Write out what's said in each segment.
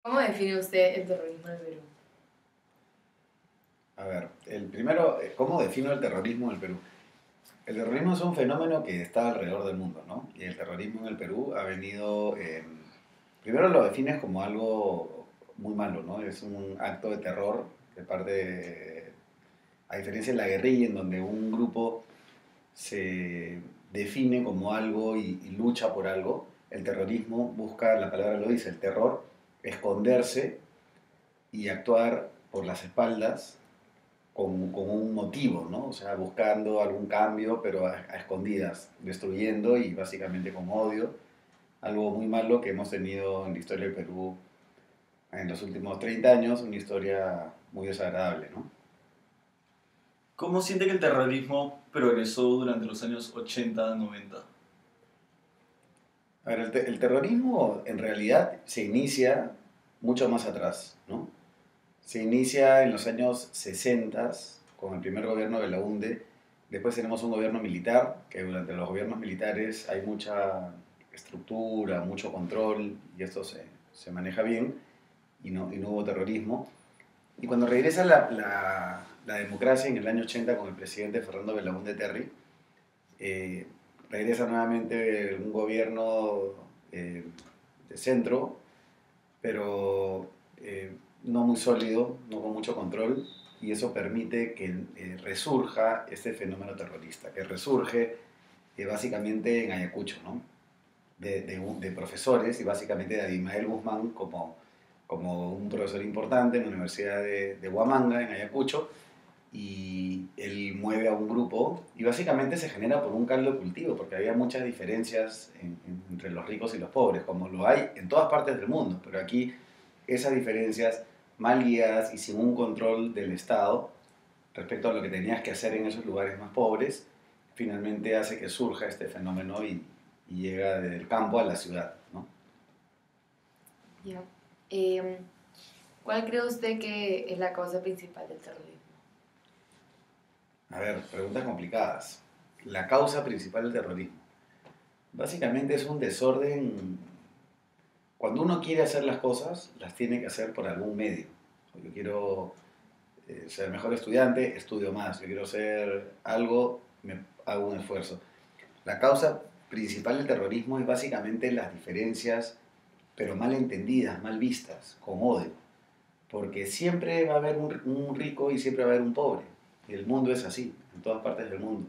¿Cómo define usted el terrorismo en el Perú? A ver, el primero, ¿cómo defino el terrorismo en el Perú? El terrorismo es un fenómeno que está alrededor del mundo, ¿no? Y el terrorismo en el Perú ha venido, primero lo defines como algo muy malo, ¿no? Es un acto de terror de parte, a diferencia de la guerrilla, en donde un grupo se define como algo y lucha por algo, el terrorismo busca, la palabra lo dice, el terror, esconderse y actuar por las espaldas con un motivo, ¿no? O sea, buscando algún cambio, pero a escondidas, destruyendo y básicamente con odio. Algo muy malo que hemos tenido en la historia del Perú en los últimos 30 años, una historia muy desagradable, ¿no? ¿Cómo siente que el terrorismo progresó durante los años 80, 90? A ver, el terrorismo en realidad se inicia mucho más atrás, ¿no? Se inicia en los años 60 con el primer gobierno de la UNDE. Después tenemos un gobierno militar, que durante los gobiernos militares hay mucha estructura, mucho control, y esto se maneja bien, y no hubo terrorismo. Y cuando regresa la democracia en el año 80 con el presidente Fernando Belaúnde Terry, eh, regresa nuevamente un gobierno de centro, pero no muy sólido, no con mucho control, y eso permite que resurja este fenómeno terrorista, que resurge básicamente en Ayacucho, ¿no? De profesores y básicamente de Abimael Guzmán como un profesor importante en la Universidad de Huamanga, en Ayacucho, y él mueve a un grupo y básicamente se genera por un caldo de cultivo, porque había muchas diferencias entre los ricos y los pobres, como lo hay en todas partes del mundo, pero aquí esas diferencias mal guiadas y sin un control del Estado respecto a lo que tenías que hacer en esos lugares más pobres, finalmente hace que surja este fenómeno y llega del campo a la ciudad, ¿no? Ya. Em, ¿Cuál cree usted que es la causa principal del terrorismo? A ver, preguntas complicadas. La causa principal del terrorismo. Básicamente es un desorden. Cuando uno quiere hacer las cosas, las tiene que hacer por algún medio. Yo quiero ser mejor estudiante, estudio más. Yo quiero ser algo, me hago un esfuerzo. La causa principal del terrorismo es básicamente las diferencias, pero mal entendidas, mal vistas, con odio. Porque siempre va a haber un rico y siempre va a haber un pobre. Y el mundo es así, en todas partes del mundo.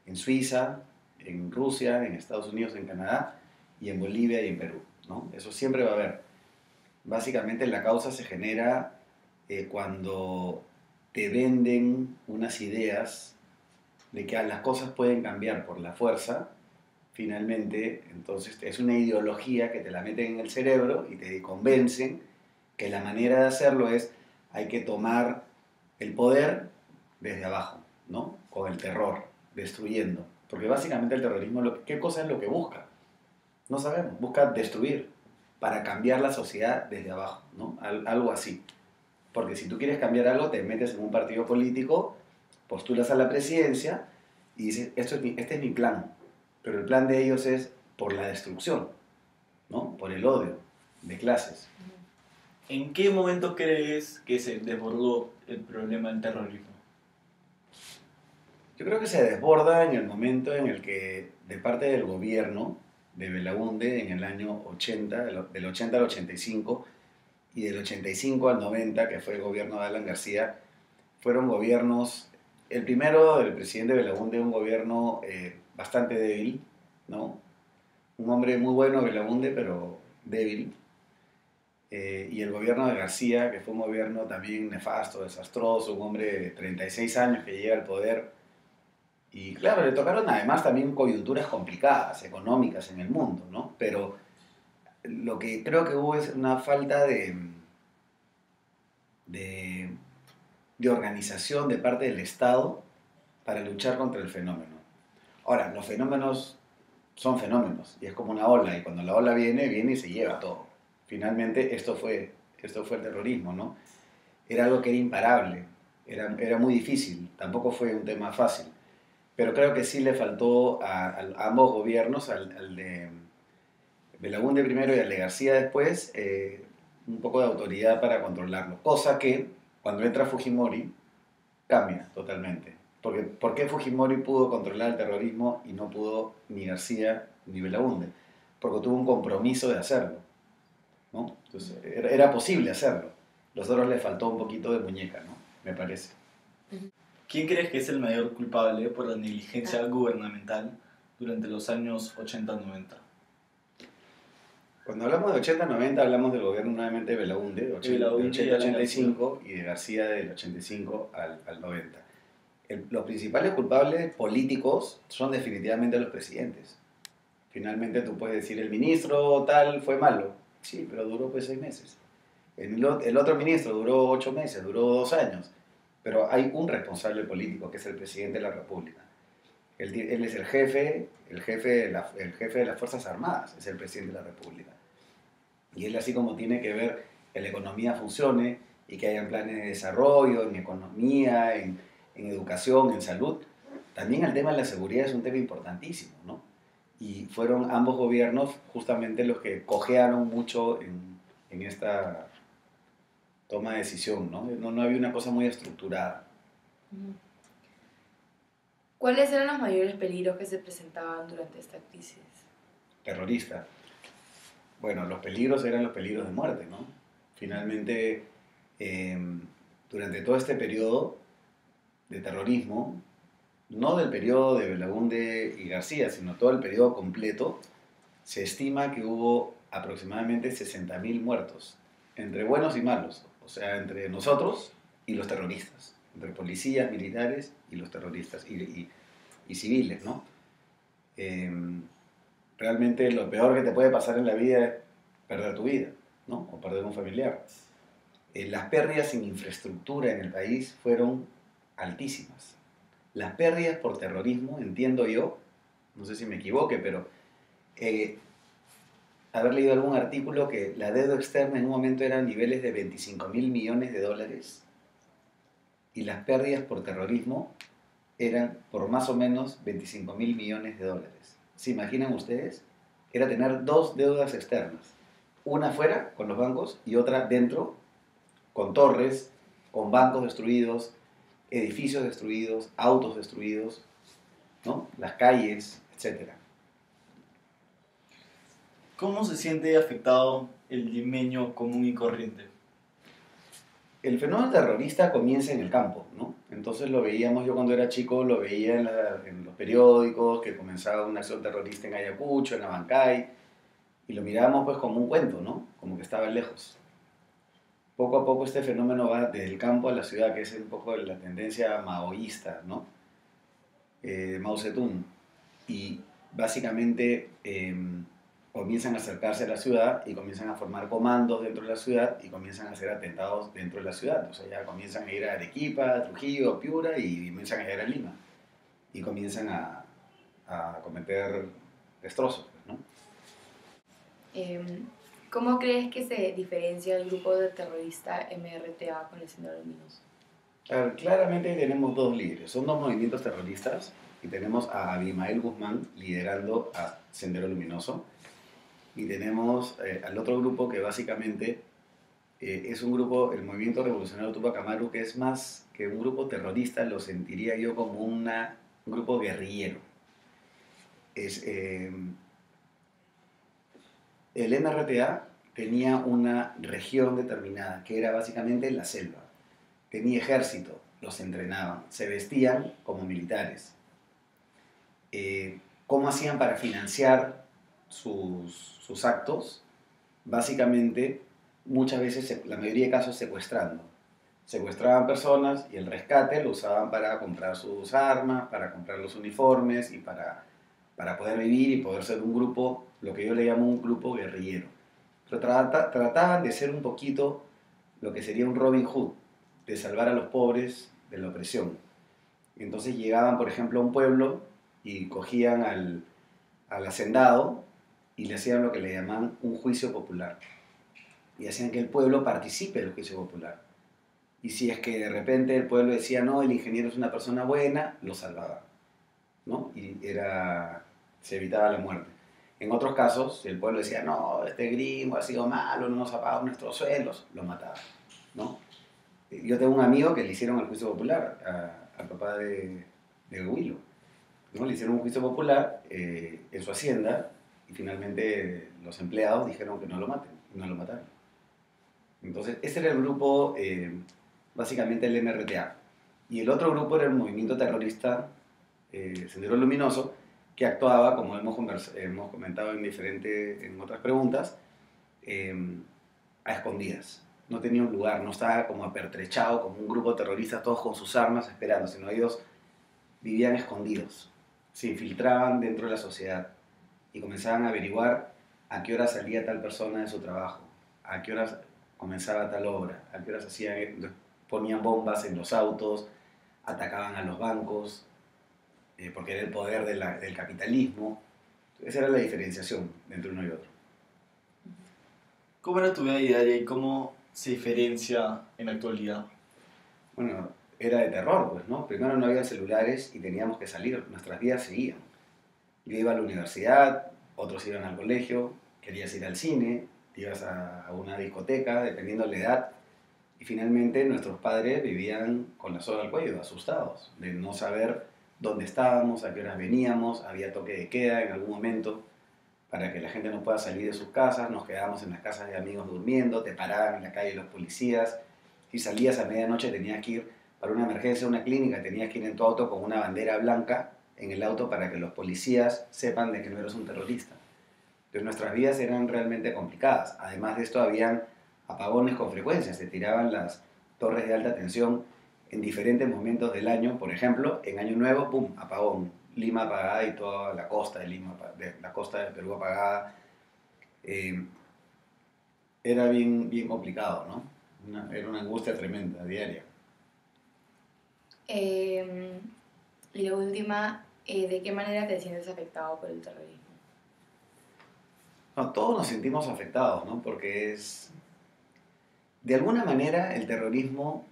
En Suiza, en Rusia, en Estados Unidos, en Canadá, y en Bolivia y en Perú, ¿no? Eso siempre va a haber. Básicamente la causa se genera cuando te venden unas ideas de que las cosas pueden cambiar por la fuerza, finalmente, entonces es una ideología que te la meten en el cerebro y te convencen que la manera de hacerlo es, hay que tomar el poder desde abajo, ¿no? Con el terror, destruyendo. Porque básicamente el terrorismo, ¿qué cosa es lo que busca? No sabemos, busca destruir para cambiar la sociedad desde abajo, ¿no? Algo así. Porque si tú quieres cambiar algo, te metes en un partido político, postulas a la presidencia y dices, este es mi plan. Pero el plan de ellos es por la destrucción, ¿no? Por el odio de clases. ¿En qué momento crees que se desbordó el problema del terrorismo? Yo creo que se desborda en el momento en el que, de parte del gobierno de Belaúnde, en el año 80, del 80 al 85, y del 85 al 90, que fue el gobierno de Alan García, fueron gobiernos, el primero del presidente Belaúnde, un gobierno bastante débil, ¿no? Un hombre muy bueno, Belaúnde, pero débil. Y el gobierno de García, que fue un gobierno también nefasto, desastroso, un hombre de 36 años que llega al poder. Y claro, le tocaron además también coyunturas complicadas, económicas en el mundo, ¿no? Pero lo que creo que hubo es una falta de, de organización de parte del Estado para luchar contra el fenómeno. Ahora, los fenómenos son fenómenos y es como una ola y cuando la ola viene, viene y se lleva todo. Finalmente esto fue el terrorismo, ¿no? Era algo que era imparable, era muy difícil, tampoco fue un tema fácil, pero creo que sí le faltó a ambos gobiernos, al de Belaúnde primero y al de García después, un poco de autoridad para controlarlo. Cosa que cuando entra Fujimori cambia totalmente. Porque, ¿por qué Fujimori pudo controlar el terrorismo y no pudo ni García ni Belaúnde? Porque tuvo un compromiso de hacerlo, ¿no? Entonces, era posible hacerlo. Los otros les faltó un poquito de muñeca, ¿no? Me parece. ¿Quién crees que es el mayor culpable por la negligencia gubernamental durante los años 80-90? Cuando hablamos de 80-90 hablamos del gobierno nuevamente de Belaúnde, de Belaúnde y Alan 80-85 y de García del 85 al 90. Los principales culpables políticos son definitivamente los presidentes. Finalmente tú puedes decir, el ministro tal fue malo. Sí, pero duró pues 6 meses. El otro ministro duró 8 meses, duró 2 años. Pero hay un responsable político que es el presidente de la República. Él es el jefe de las Fuerzas Armadas, es el presidente de la República. Y él así como tiene que ver que la economía funcione y que hayan planes de desarrollo en economía, en educación, en salud, también el tema de la seguridad es un tema importantísimo, ¿no? Y fueron ambos gobiernos justamente los que cojearon mucho en esta toma de decisión, ¿no? No había una cosa muy estructurada. ¿Cuáles eran los mayores peligros que se presentaban durante esta crisis? Terrorista. Bueno, los peligros eran los peligros de muerte, ¿no? Finalmente, durante todo este periodo de terrorismo, no del periodo de Belaúnde y García, sino todo el periodo completo, se estima que hubo aproximadamente 60.000 muertos, entre buenos y malos, o sea, entre nosotros y los terroristas, entre policías, militares y los terroristas, y civiles, ¿no? Realmente lo peor que te puede pasar en la vida es perder tu vida, ¿no? O perder un familiar. Las pérdidas en infraestructura en el país fueron altísimas. Las pérdidas por terrorismo, entiendo yo, no sé si me equivoque, pero haber leído algún artículo que la deuda externa en un momento era a niveles de 25.000 millones de dólares y las pérdidas por terrorismo eran por más o menos 25.000 millones de dólares. ¿Se imaginan ustedes? Era tener 2 deudas externas, una afuera con los bancos y otra dentro con torres, con bancos destruidos, edificios destruidos, autos destruidos, ¿no? Las calles, etc. ¿Cómo se siente afectado el limeño común y corriente? El fenómeno terrorista comienza en el campo, ¿no? Entonces lo veíamos, yo cuando era chico lo veía en los periódicos, que comenzaba una acción terrorista en Ayacucho, en Abancay, y lo mirábamos pues como un cuento, ¿no? Como que estaba lejos. Poco a poco este fenómeno va desde el campo a la ciudad, que es un poco la tendencia maoísta, ¿no? Mao Zedong. Y básicamente comienzan a acercarse a la ciudad y comienzan a formar comandos dentro de la ciudad y comienzan a hacer atentados dentro de la ciudad. O sea, ya comienzan a ir a Arequipa, a Trujillo, a Piura y comienzan a llegar a Lima. Y comienzan a cometer destrozos, ¿no? ¿Cómo crees que se diferencia el grupo de terrorista MRTA con el Sendero Luminoso? A ver, claramente tenemos 2 líderes. Son 2 movimientos terroristas y tenemos a Abimael Guzmán liderando a Sendero Luminoso. Y tenemos al otro grupo que básicamente es un grupo, el Movimiento Revolucionario Tupac Amaru, que es más que un grupo terrorista, lo sentiría yo como un grupo guerrillero. El MRTA tenía una región determinada, que era básicamente la selva. Tenía ejército, los entrenaban, se vestían como militares. ¿Cómo hacían para financiar sus actos? Básicamente, muchas veces, la mayoría de casos, secuestrando. Secuestraban personas y el rescate lo usaban para comprar sus armas, para comprar los uniformes y para poder vivir y poder ser un grupo, lo que yo le llamo un grupo guerrillero. Pero trataban de ser un poquito lo que sería un Robin Hood, de salvar a los pobres de la opresión. Entonces llegaban, por ejemplo, a un pueblo y cogían al hacendado y le hacían lo que le llaman un juicio popular. Y hacían que el pueblo participe del juicio popular. Y si es que de repente el pueblo decía, no, el ingeniero es una persona buena, lo salvaban, ¿no? Y se evitaba la muerte. En otros casos, si el pueblo decía, no, este gringo ha sido malo, no nos ha pagado nuestros sueldos, lo mataban, ¿no? Yo tengo un amigo que le hicieron el juicio popular al papá de Huilo, ¿no? Le hicieron un juicio popular en su hacienda y finalmente los empleados dijeron que no lo maten, y no lo mataron. Entonces, ese era el grupo, básicamente el MRTA. Y el otro grupo era el movimiento terrorista Sendero Luminoso, que actuaba, como hemos comentado en otras preguntas, a escondidas. No tenía un lugar, no estaba como apertrechado, como un grupo terrorista, todos con sus armas esperando, sino ellos vivían escondidos, se infiltraban dentro de la sociedad y comenzaban a averiguar a qué hora salía tal persona de su trabajo, a qué horas comenzaba tal obra, a qué horas ponían bombas en los autos, atacaban a los bancos, porque era el poder del capitalismo. Esa era la diferenciación entre uno y otro. ¿Cómo era tu vida diaria y cómo se diferencia en la actualidad? Bueno, era de terror, pues, ¿no? Primero no había celulares y teníamos que salir, nuestras vidas seguían. Yo iba a la universidad, otros iban al colegio, querías ir al cine, te ibas a una discoteca, dependiendo de la edad, y finalmente nuestros padres vivían con la soga al cuello, asustados, de no saber dónde estábamos, a qué horas veníamos, había toque de queda en algún momento, para que la gente no pueda salir de sus casas, nos quedábamos en las casas de amigos durmiendo, te paraban en la calle los policías, si salías a medianoche tenías que ir para una emergencia a una clínica, tenías que ir en tu auto con una bandera blanca en el auto para que los policías sepan de que no eres un terrorista. Entonces nuestras vidas eran realmente complicadas. Además de esto habían apagones con frecuencia, se tiraban las torres de alta tensión en diferentes momentos del año. Por ejemplo, en Año Nuevo, ¡pum!, apagón. Lima apagada y toda la costa de Lima, la costa de Perú apagada. Era bien complicado, ¿no? Era una angustia tremenda, diaria. Y la última, ¿de qué manera te sientes afectado por el terrorismo? No, todos nos sentimos afectados, ¿no? Porque de alguna manera el terrorismo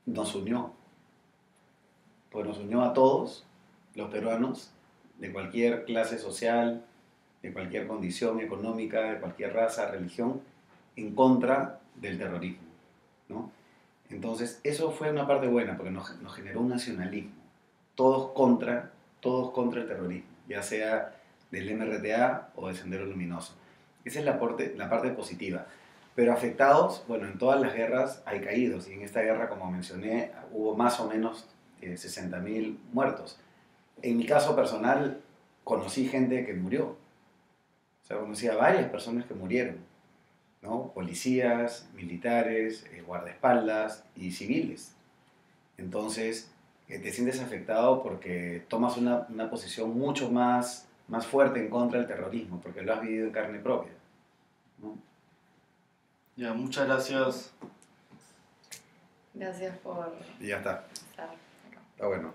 nos unió. Pues nos unió a todos los peruanos, de cualquier clase social, de cualquier condición económica, de cualquier raza, religión, en contra del terrorismo, ¿no? Entonces, eso fue una parte buena, porque nos generó un nacionalismo. Todos contra el terrorismo, ya sea del MRTA o del Sendero Luminoso. Esa es la parte positiva. Pero afectados, bueno, en todas las guerras hay caídos, y en esta guerra, como mencioné, hubo más o menos 60.000 muertos. En mi caso personal, conocí gente que murió. O sea, conocí a varias personas que murieron, ¿no? Policías, militares, guardaespaldas y civiles. Entonces, te sientes afectado porque tomas una posición mucho más fuerte en contra del terrorismo, porque lo has vivido en carne propia, ¿no? Ya, muchas gracias. Gracias por Y ya está. estar acá. Está bueno.